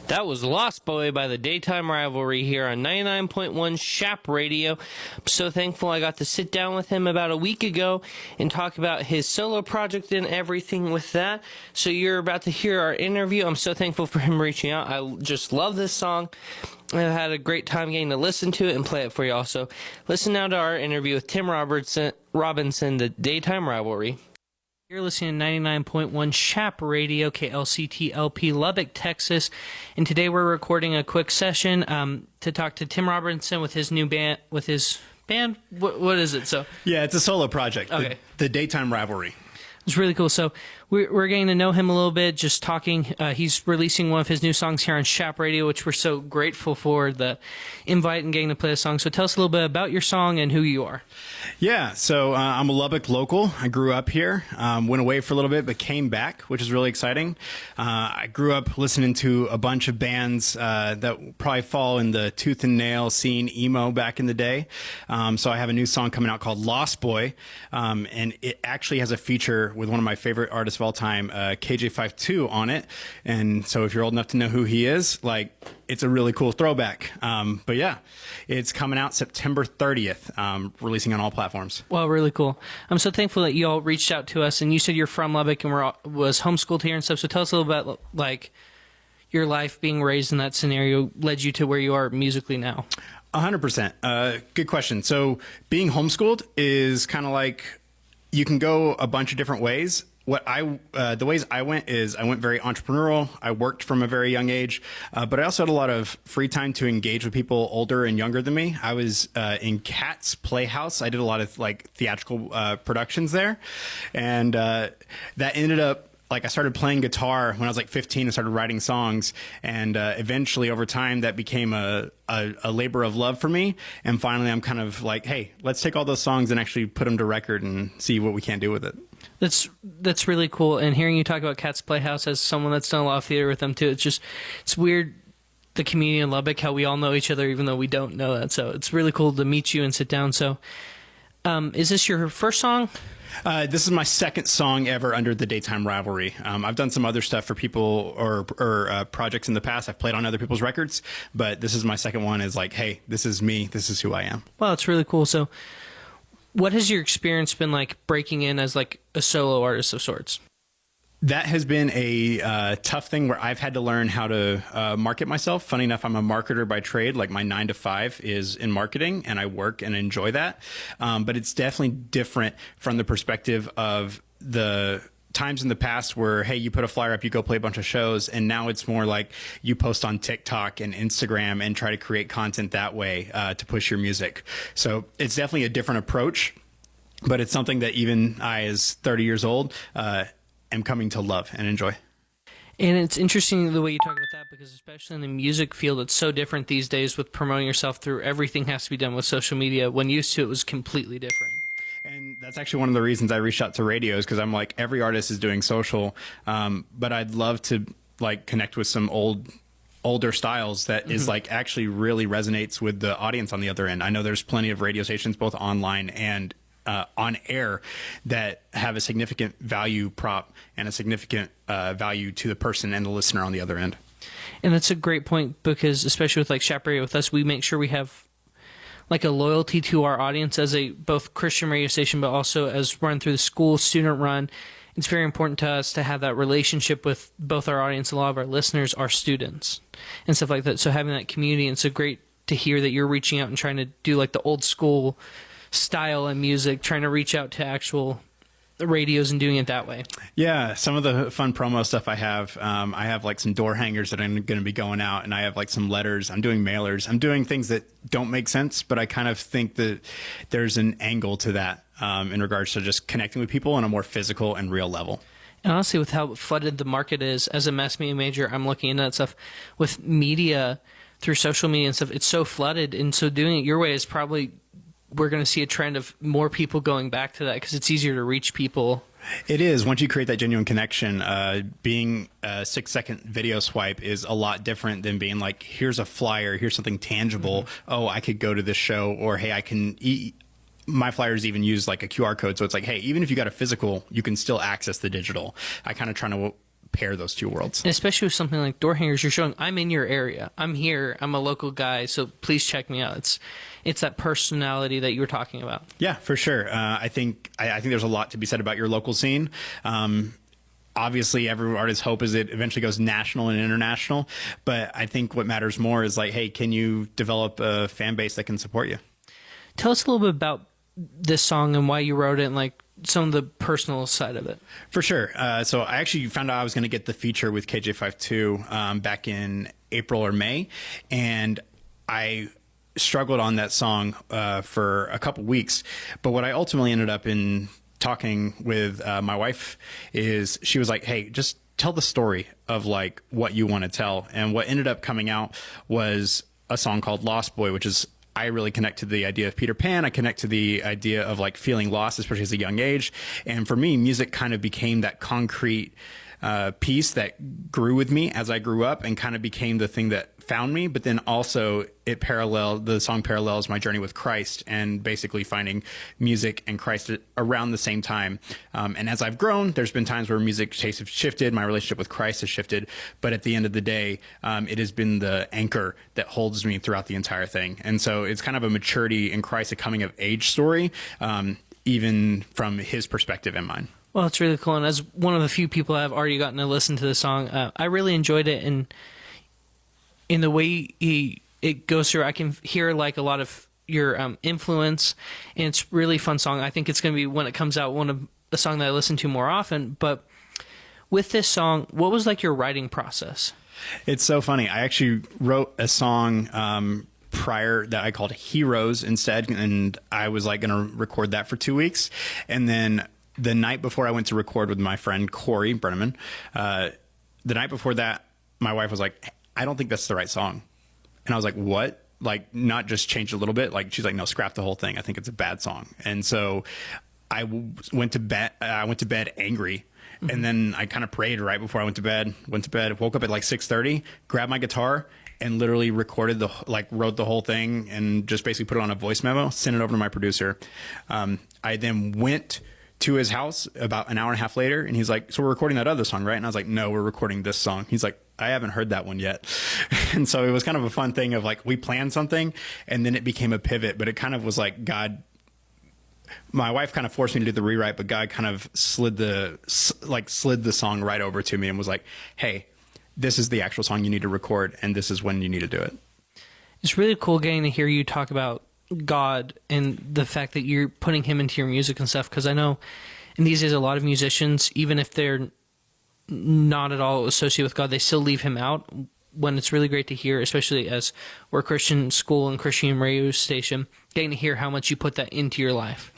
That was Lost Boy by the Daytime Rivalry here on 99.1 Chap Radio. I'm so thankful I got to sit down with him about a week ago and talk about his solo project and everything with that. So you're about to hear our interview. I'm so thankful for him reaching out. I just love this song. I've had a great time getting to listen to it and play it for y'all. So listen now to our interview with Tim Robinson, the Daytime Rivalry. You're listening to 99.1 Chap Radio, KLCTLP, Lubbock, Texas. And today we're recording a quick session to talk to Tim Robinson with his new band, What is it? So yeah, it's a solo project, okay. The Daytime Rivalry. It's really cool. So we're getting to know him a little bit, just talking. He's releasing one of his new songs here on Chap Radio, which we're so grateful for the invite and getting to play a song. So tell us a little bit about your song and who you are. Yeah, so I'm a Lubbock local. I grew up here, went away for a little bit, but came back, which is really exciting. I grew up listening to a bunch of bands that probably fall in the tooth and nail scene, emo back in the day. So I have a new song coming out called Lost Boy, and it actually has a feature with one of my favorite artists of all time, KJ52 on it. And so if you're old enough to know who he is, like, it's a really cool throwback. But yeah, it's coming out September 30th, releasing on all platforms. Well, really cool. I'm so thankful that you all reached out to us, and you said you're from Lubbock and was homeschooled here and stuff. So tell us a little bit about, like, your life being raised in that scenario led you to where you are musically now. 100%. Good question. So being homeschooled is kind of like, you can go a bunch of different ways. The ways I went very entrepreneurial. I worked from a very young age, but I also had a lot of free time to engage with people older and younger than me. I was in Cat's Playhouse. I did a lot of like theatrical productions there, and that ended up, like, I started playing guitar when I was like 15 and started writing songs, and eventually over time that became a labor of love for me. And finally I'm kind of like, hey, let's take all those songs and actually put them to record and see what we can do with it. That's really cool. And hearing you talk about Cat's Playhouse as someone that's done a lot of theater with them too, it's weird, the community in Lubbock, how we all know each other even though we don't know that. So it's really cool to meet you and sit down. So is this your first song? This is my second song ever under the Daytime Rivalry. I've done some other stuff for people or projects in the past. I've played on other people's records, but this is my second one. Is like, hey, this is me. This is who I am. Wow, that's really cool. So what has your experience been like breaking in as like a solo artist of sorts? That has been a tough thing where I've had to learn how to market myself. Funny enough, I'm a marketer by trade. Like, my 9 to 5 is in marketing, and I work and enjoy that. But it's definitely different from the perspective of the times in the past where, hey, you put a flyer up, you go play a bunch of shows, and now it's more like you post on TikTok and Instagram and try to create content that way to push your music. So it's definitely a different approach, but it's something that even I, as 30 years old, am coming to love and enjoy. And it's interesting the way you talk about that, because especially in the music field, it's so different these days with promoting yourself through everything has to be done with social media, when used to it was completely different. And that's actually one of the reasons I reached out to radio, is because I'm like, every artist is doing social, but I'd love to like connect with some older styles that is like actually really resonates with the audience on the other end. I know there's plenty of radio stations, both online and on air, that have a significant value prop and a significant value to the person and the listener on the other end. And that's a great point, because especially with like Chap Radio with us, we make sure we have like a loyalty to our audience as a both Christian radio station, but also as run through the school, student run. It's very important to us to have that relationship with both our audience, a lot of our listeners, our students, and stuff like that. So having that community, and it's so great to hear that you're reaching out and trying to do like the old school style and music, trying to reach out to actual radios and doing it that way. Yeah, some of the fun promo stuff I have like some door hangers that I'm going to be going out, and I have like some letters. I'm doing mailers. I'm doing things that don't make sense, but I kind of think that there's an angle to that in regards to just connecting with people on a more physical and real level. And honestly, with how flooded the market is, as a mass media major, I'm looking into that stuff with media through social media and stuff. It's so flooded, and so doing it your way is probably, we're going to see a trend of more people going back to that, because it's easier to reach people. It is. Once you create that genuine connection, being a 6-second video swipe is a lot different than being like, here's a flyer, here's something tangible. Oh, I could go to this show, or hey, I can my flyers even use like a QR code. So it's like, hey, even if you got a physical, you can still access the digital. I kind of try to pair those two worlds. And especially with something like Door Hangers, you're showing I'm in your area. I'm here. I'm a local guy, so please check me out. It's that personality that you were talking about. Yeah, for sure. I think there's a lot to be said about your local scene. Obviously, every artist's hope is it eventually goes national and international. But I think what matters more is like, hey, can you develop a fan base that can support you? Tell us a little bit about this song and why you wrote it and like some of the personal side of it. For sure. So I actually found out I was going to get the feature with KJ52 back in April or May. And I struggled on that song for a couple weeks. But what I ultimately ended up in talking with my wife is she was like, hey, just tell the story of like what you want to tell. And what ended up coming out was a song called Lost Boy, which is, I really connect to the idea of Peter Pan. I connect to the idea of like feeling lost, especially as a young age. And for me, music kind of became that concrete piece that grew with me as I grew up and kind of became the thing that found me. But then also the song parallels my journey with Christ and basically finding music and Christ around the same time. And as I've grown, there's been times where music tastes have shifted. My relationship with Christ has shifted. But at the end of the day, it has been the anchor that holds me throughout the entire thing. And so it's kind of a maturity in Christ, a coming of age story, even from his perspective and mine. Well, it's really cool. And as one of the few people I've already gotten to listen to the song, I really enjoyed it. And in the way it goes through, I can hear like a lot of your influence. And it's really fun song. I think it's going to be, when it comes out, a song that I listen to more often. But with this song, what was like your writing process? It's so funny. I actually wrote a song prior that I called Heroes instead. And I was like going to record that for 2 weeks. And then the night before I went to record with my friend Corey Brenneman, the night before that, my wife was like, I don't think that's the right song. And I was like, what? Like, not just change a little bit? Like, she's like, no, scrap the whole thing. I think it's a bad song. And so I went to bed angry. Mm-hmm. And then I kind of prayed right before I went to bed, woke up at like 6:30, grabbed my guitar and literally recorded wrote the whole thing and just basically put it on a voice memo, sent it over to my producer. I then went to his house about an hour and a half later, and he's like, so we're recording that other song, right? And I was like, no, we're recording this song. He's like, I haven't heard that one yet. And so it was kind of a fun thing of like, we planned something and then it became a pivot, but it kind of was like God, my wife kind of forced me to do the rewrite, but God kind of slid the song right over to me and was like, hey, this is the actual song you need to record, and this is when you need to do it. It's really cool getting to hear you talk about God and the fact that you're putting him into your music and stuff, because I know in these days a lot of musicians, even if they're not at all associated with God, they still leave him out, when it's really great to hear, especially as we're a Christian school and Christian radio station, getting to hear how much you put that into your life.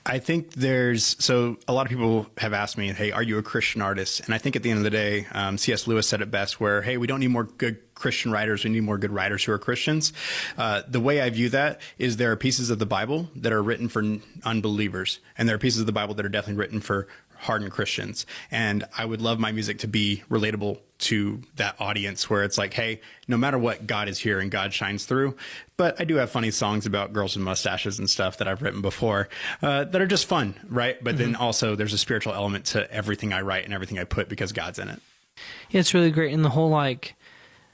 I think so a lot of people have asked me, hey, are you a Christian artist? And I think at the end of the day, C.S. Lewis said it best, where, hey, we don't need more good Christian writers. We need more good writers who are Christians. The way I view that is there are pieces of the Bible that are written for unbelievers, and there are pieces of the Bible that are definitely written for hardened Christians. And I would love my music to be relatable to that audience, where it's like, hey, no matter what, God is here and God shines through. But I do have funny songs about girls with mustaches and stuff that I've written before that are just fun, right? But then also there's a spiritual element to everything I write and everything I put, because God's in it. Yeah, it's really great. And the whole, like,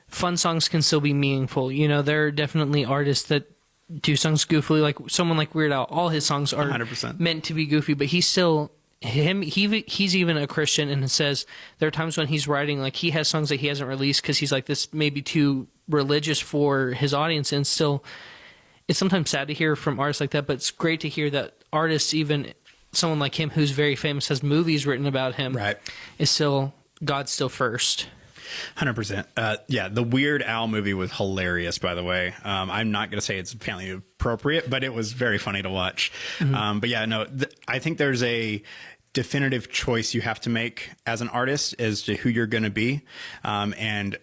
fun songs can still be meaningful. You know, there are definitely artists that do songs goofily, like someone like Weird Al. All his songs are 100% meant to be goofy, but he's still... he's even a Christian, and it says there are times when he's writing, like, he has songs that he hasn't released because he's like, this may be too religious for his audience. And still, it's sometimes sad to hear from artists like that, but it's great to hear that artists, even someone like him who's very famous, has movies written about him, right, is still, God's still first. 100%. Yeah, the Weird Al movie was hilarious, by the way. I'm not going to say it's family appropriate, but it was very funny to watch. Mm-hmm. But yeah, no, I think there's a definitive choice you have to make as an artist as to who you're going to be. And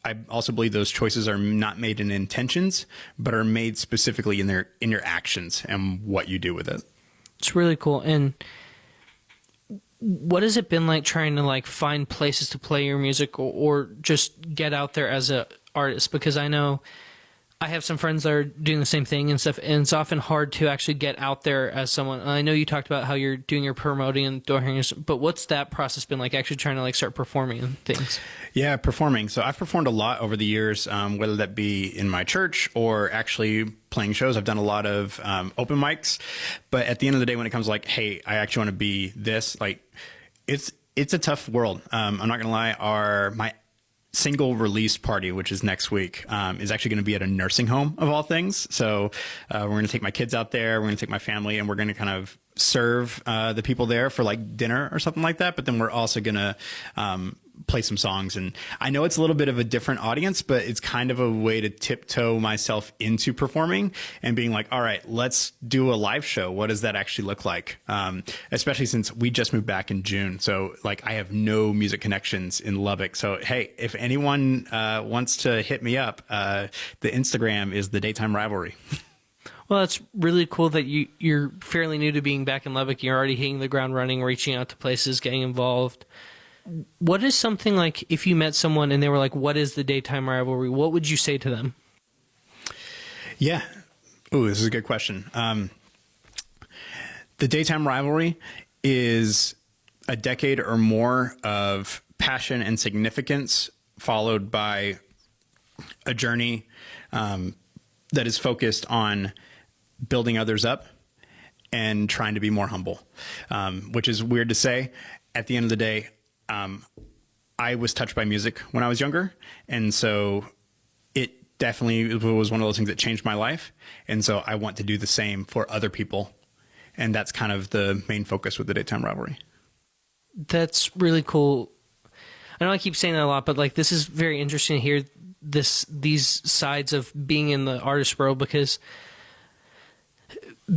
I also believe those choices are not made in intentions, but are made specifically in your actions and what you do with it. It's really cool. And what has it been like trying to, like, find places to play your music or just get out there as a artist? Because I know I have some friends that are doing the same thing and stuff, and it's often hard to actually get out there as someone. I know you talked about how you're doing your promoting and door hangers, but what's that process been like, actually trying to like start performing and things? Yeah, performing. So I've performed a lot over the years, whether that be in my church or actually playing shows. I've done a lot of open mics, but at the end of the day, when it comes to like, hey, I actually want to be this, like, it's a tough world. I'm not gonna lie. My single release party, which is next week, is actually going to be at a nursing home of all things. So we're going to take my kids out there. We're going to take my family, and we're going to kind of serve the people there for like dinner or something like that. But then we're also going to play some songs. And I know it's a little bit of a different audience, but it's kind of a way to tiptoe myself into performing and being like, all right, let's do a live show. What does that actually look like? Especially since we just moved back in June. So like I have no music connections in Lubbock. So, hey, if anyone wants to hit me up, the Instagram is the Daytime Rivalry. Well, it's really cool that you're fairly new to being back in Lubbock. You're already hitting the ground running, reaching out to places, getting involved. What is something like, if you met someone and they were like, what is the Daytime Rivalry? What would you say to them? Yeah. Ooh, this is a good question. The Daytime Rivalry is a decade or more of passion and significance, followed by a journey that is focused on building others up and trying to be more humble, which is weird to say. At the end of the day, I was touched by music when I was younger. And so it definitely was one of those things that changed my life. And so I want to do the same for other people. And that's kind of the main focus with the Daytime Rivalry. That's really cool. I know I keep saying that a lot, but like, this is very interesting to hear these sides of being in the artist world, because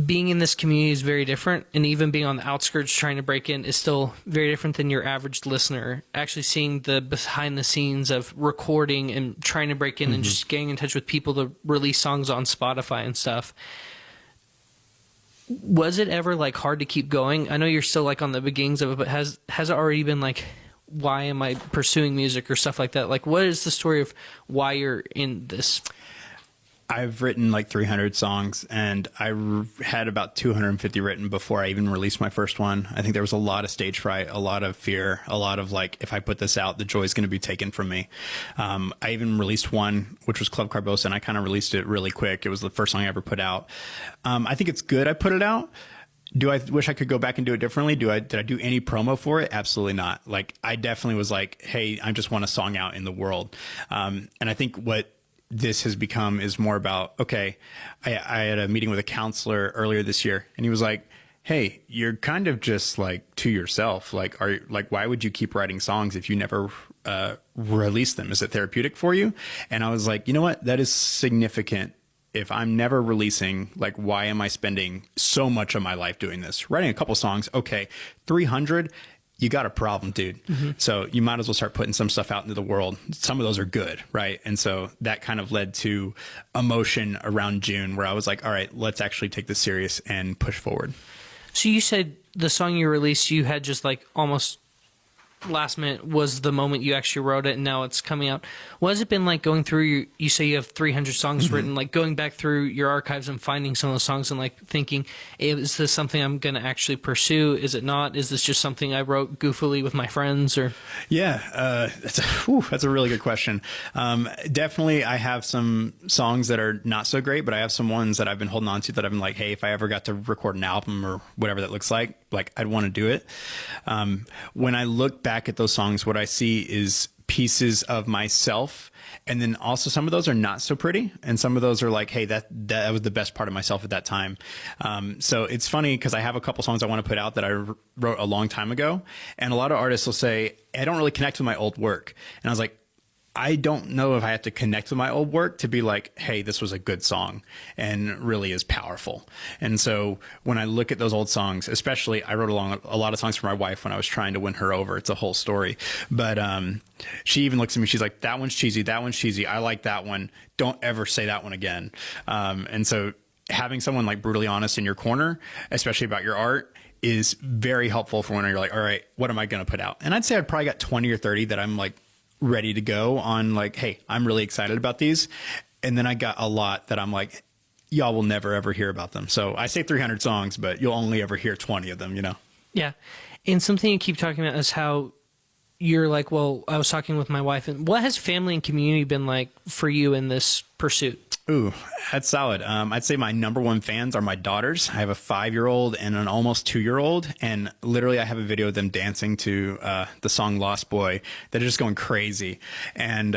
being in this community is very different, and even being on the outskirts trying to break in is still very different than your average listener. Actually seeing the behind the scenes of recording and trying to break in and just getting in touch with people to release songs on Spotify and stuff. Was it ever like hard to keep going? I know you're still like on the beginnings of it, but has it already been like, why am I pursuing music or stuff like that? Like, what is the story of why you're in this? I've written like 300 songs, and I had about 250 written before I even released my first one. I think there was a lot of stage fright, a lot of fear, a lot of like, if I put this out, the joy is going to be taken from me. I even released one, which was Club Carbosa, and I kind of released it really quick. It was the first song I ever put out. I think it's good I put it out. Do I wish I could go back and do it differently? Did I do any promo for it? Absolutely not. Like, I definitely was like, hey, I just want a song out in the world. And I think what this has become is more about, okay, I had a meeting with a counselor earlier this year, and he was like, hey, you're kind of just like to yourself. Like, why would you keep writing songs if you never release them? Is it therapeutic for you? And I was like, you know what? That is significant. If I'm never releasing, like, why am I spending so much of my life doing this? Writing a couple songs, okay, 300, you got a problem, dude. So you might as well start putting some stuff out into the world. Some of those are good, right? And so that kind of led to a motion around June where I was like, all right, let's actually take this serious and push forward. So you said the song you released, you had just like almost last minute was the moment you actually wrote it, and now it's coming out. What has it been like going through you say you have 300 songs written, like going back through your archives and finding some of those songs and like thinking, is this something I'm going to actually pursue? Is it not? Is this just something I wrote goofily with my friends? Or yeah, that's a really good question. Definitely I have some songs that are not so great, but I have some ones that I've been holding on to that I've been like, hey, if I ever got to record an album or whatever that looks like I'd want to do it. When I look back at those songs, what I see is pieces of myself, and then also some of those are not so pretty, and some of those are like, hey, that was the best part of myself at that time. So it's funny because I have a couple songs I want to put out that I wrote a long time ago, and a lot of artists will say, I don't really connect with my old work, and I was like, I don't know if I have to connect with my old work to be like, hey, this was a good song and really is powerful. And so when I look at those old songs, especially I wrote a lot of songs for my wife when I was trying to win her over. It's a whole story. But she even looks at me, she's like, that one's cheesy. That one's cheesy. I like that one. Don't ever say that one again. And so having someone like brutally honest in your corner, especially about your art, is very helpful for when you're like, all right, what am I going to put out? And I'd say I'd probably got 20 or 30 that I'm like, ready to go on, like, hey, I'm really excited about these. And then I got a lot that I'm like, y'all will never, ever hear about them. So I say 300 songs, but you'll only ever hear 20 of them, you know? Yeah. And something you keep talking about is how you're like, well, I was talking with my wife, and what has family and community been like for you in this pursuit? Ooh, that's solid. I'd say my number one fans are my daughters. I have a 5-year-old and an almost 2-year-old. And literally I have a video of them dancing to the song Lost Boy that are just going crazy. And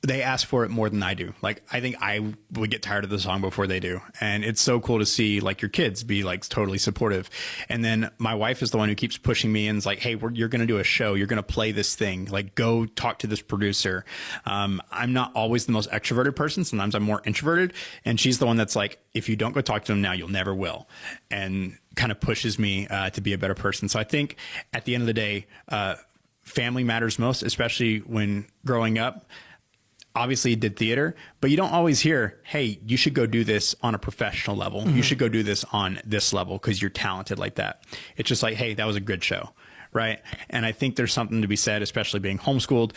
they ask for it more than I do. Like, I think I would get tired of the song before they do. And it's so cool to see like your kids be like totally supportive. And then my wife is the one who keeps pushing me and is like, hey, you're going to do a show. You're going to play this thing. Like, go talk to this producer. I'm not always the most extroverted person. Sometimes I'm more introverted. And she's the one that's like, if you don't go talk to them now, you'll never will. And kind of pushes me to be a better person. So I think at the end of the day, family matters most, especially when growing up. Obviously did theater, but you don't always hear, hey, you should go do this on a professional level. Mm-hmm. You should go do this on this level because you're talented like that. It's just like, hey, that was a good show, right? And I think there's something to be said, especially being homeschooled,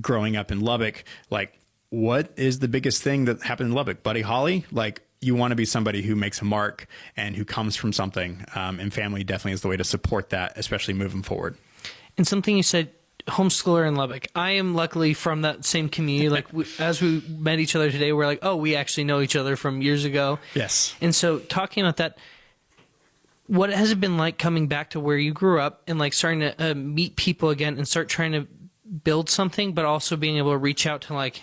growing up in Lubbock. Like, what is the biggest thing that happened in Lubbock? Buddy Holly? Like, you want to be somebody who makes a mark and who comes from something. And family definitely is the way to support that, especially moving forward. And something you said, homeschooler in Lubbock. I am luckily from that same community. Like, as we met each other today, we're like, oh, we actually know each other from years ago. Yes. And so talking about that, what has it been like coming back to where you grew up and like starting to meet people again and start trying to build something, but also being able to reach out to like,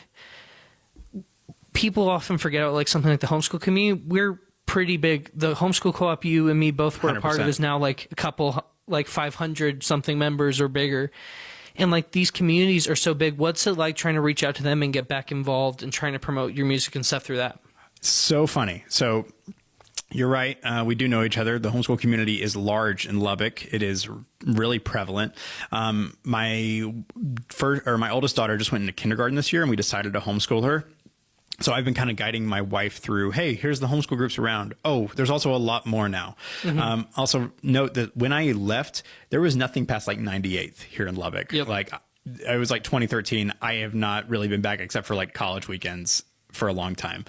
people often forget about like something like the homeschool community. We're pretty big. The homeschool co-op you and me both were a part of is now like a couple, like 500 something members or bigger. And like these communities are so big. What's it like trying to reach out to them and get back involved and trying to promote your music and stuff through that? So funny. So you're right. We do know each other. The homeschool community is large in Lubbock. It is really prevalent. My oldest daughter just went into kindergarten this year and we decided to homeschool her. So I've been kind of guiding my wife through, hey, here's the homeschool groups around. Oh, there's also a lot more now. Mm-hmm. Also note that when I left, there was nothing past like 98th here in Lubbock. Yep. Like it was like 2013. I have not really been back except for like college weekends for a long time.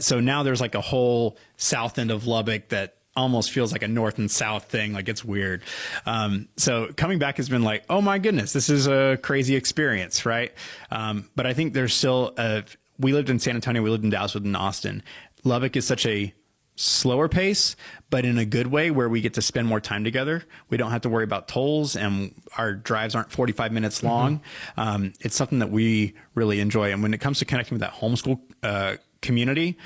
So now there's like a whole south end of Lubbock that almost feels like a north and south thing. Like it's weird. So coming back has been like, oh my goodness, this is a crazy experience. Right. But I think there's still we lived in San Antonio, we lived in Dallas, we lived in Austin. Lubbock is such a slower pace, but in a good way where we get to spend more time together. We don't have to worry about tolls and our drives aren't 45 minutes long. Mm-hmm. It's something that we really enjoy. And when it comes to connecting with that homeschool community,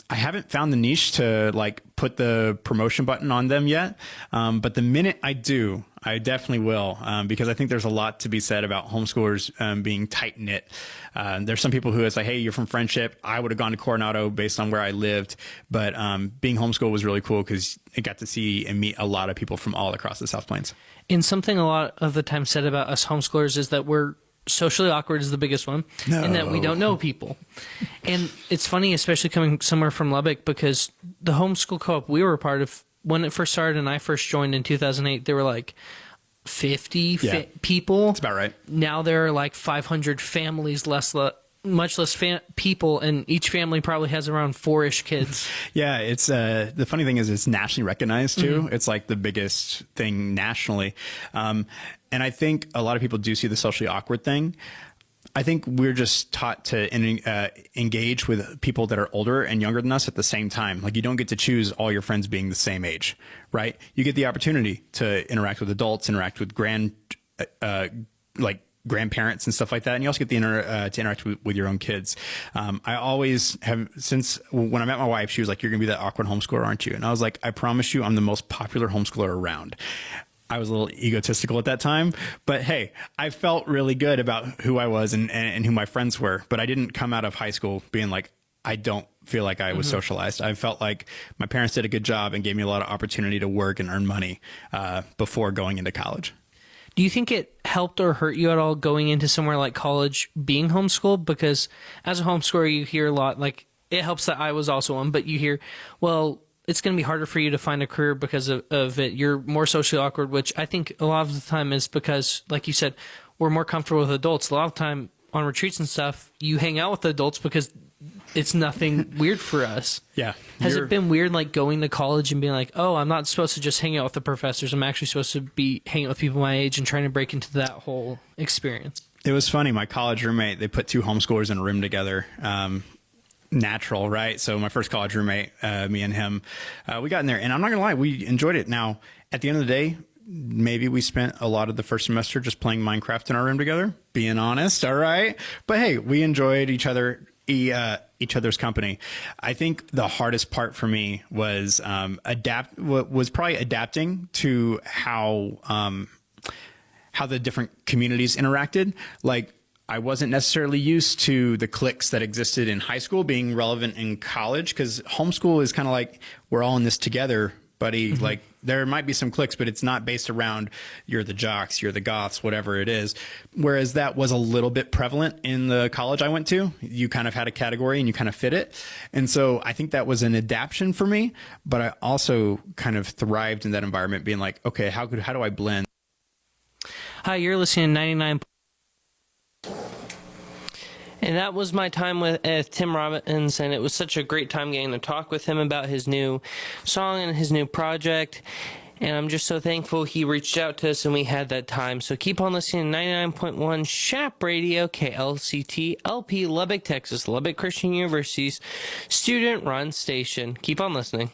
I haven't found the niche to like put the promotion button on them yet. But the minute I do, I definitely will, because I think there's a lot to be said about homeschoolers being tight knit. There's some people who it's like, hey, you're from Friendship. I would have gone to Coronado based on where I lived. But being homeschooled was really cool because I got to see and meet a lot of people from all across the South Plains. And something a lot of the time said about us homeschoolers is that we're socially awkward is the biggest one, and that we don't know people. And it's funny, especially coming somewhere from Lubbock, because the homeschool co-op we were a part of, when it first started and I first joined in 2008, there were like 50 people. That's about right. Now there are like 500 families, much less people, and each family probably has around 4-ish kids. Yeah, it's the funny thing is it's nationally recognized too. Mm-hmm. It's like the biggest thing nationally. And I think a lot of people do see the socially awkward thing. I think we're just taught to engage with people that are older and younger than us at the same time. Like you don't get to choose all your friends being the same age, right? You get the opportunity to interact with adults, interact with grandparents and stuff like that. And you also get to interact with your own kids. I always have, since when I met my wife, she was like, you're going to be that awkward homeschooler, aren't you? And I was like, I promise you, I'm the most popular homeschooler around. I was a little egotistical at that time, but hey, I felt really good about who I was and who my friends were. But I didn't come out of high school being like, I don't feel like I was socialized. I felt like my parents did a good job and gave me a lot of opportunity to work and earn money before going into college. Do you think it helped or hurt you at all going into somewhere like college being homeschooled? Because as a homeschooler, you hear a lot, like it helps that I was also one, but you hear, well, it's going to be harder for you to find a career because of it. You're more socially awkward, which I think a lot of the time is because, like you said, we're more comfortable with adults. A lot of the time on retreats and stuff, you hang out with the adults because it's nothing weird for us. Yeah. Has it been weird, like, going to college and being like, oh, I'm not supposed to just hang out with the professors. I'm actually supposed to be hanging out with people my age and trying to break into that whole experience? It was funny. My college roommate, they put two homeschoolers in a room together. Natural, right? So my first college roommate, me and him, we got in there, and I'm not going to lie, we enjoyed it. Now, at the end of the day, maybe we spent a lot of the first semester just playing Minecraft in our room together, being honest, all right? But hey, we enjoyed each other's company. I think the hardest part for me was probably adapting to how the different communities interacted. Like, I wasn't necessarily used to the cliques that existed in high school being relevant in college, because homeschool is kind of like, we're all in this together, buddy. Mm-hmm. Like, there might be some cliques, but it's not based around you're the jocks, you're the goths, whatever it is. Whereas that was a little bit prevalent in the college I went to. You kind of had a category and you kind of fit it. And so I think that was an adaptation for me, but I also kind of thrived in that environment, being like, okay, how do I blend? Hi, you're listening to 99. And that was my time with Tim Robbins, and it was such a great time getting to talk with him about his new song and his new project. And I'm just so thankful he reached out to us and we had that time. So keep on listening to 99.1 Chap Radio, KLCT, LP, Lubbock, Texas, Lubbock Christian University's student-run station. Keep on listening.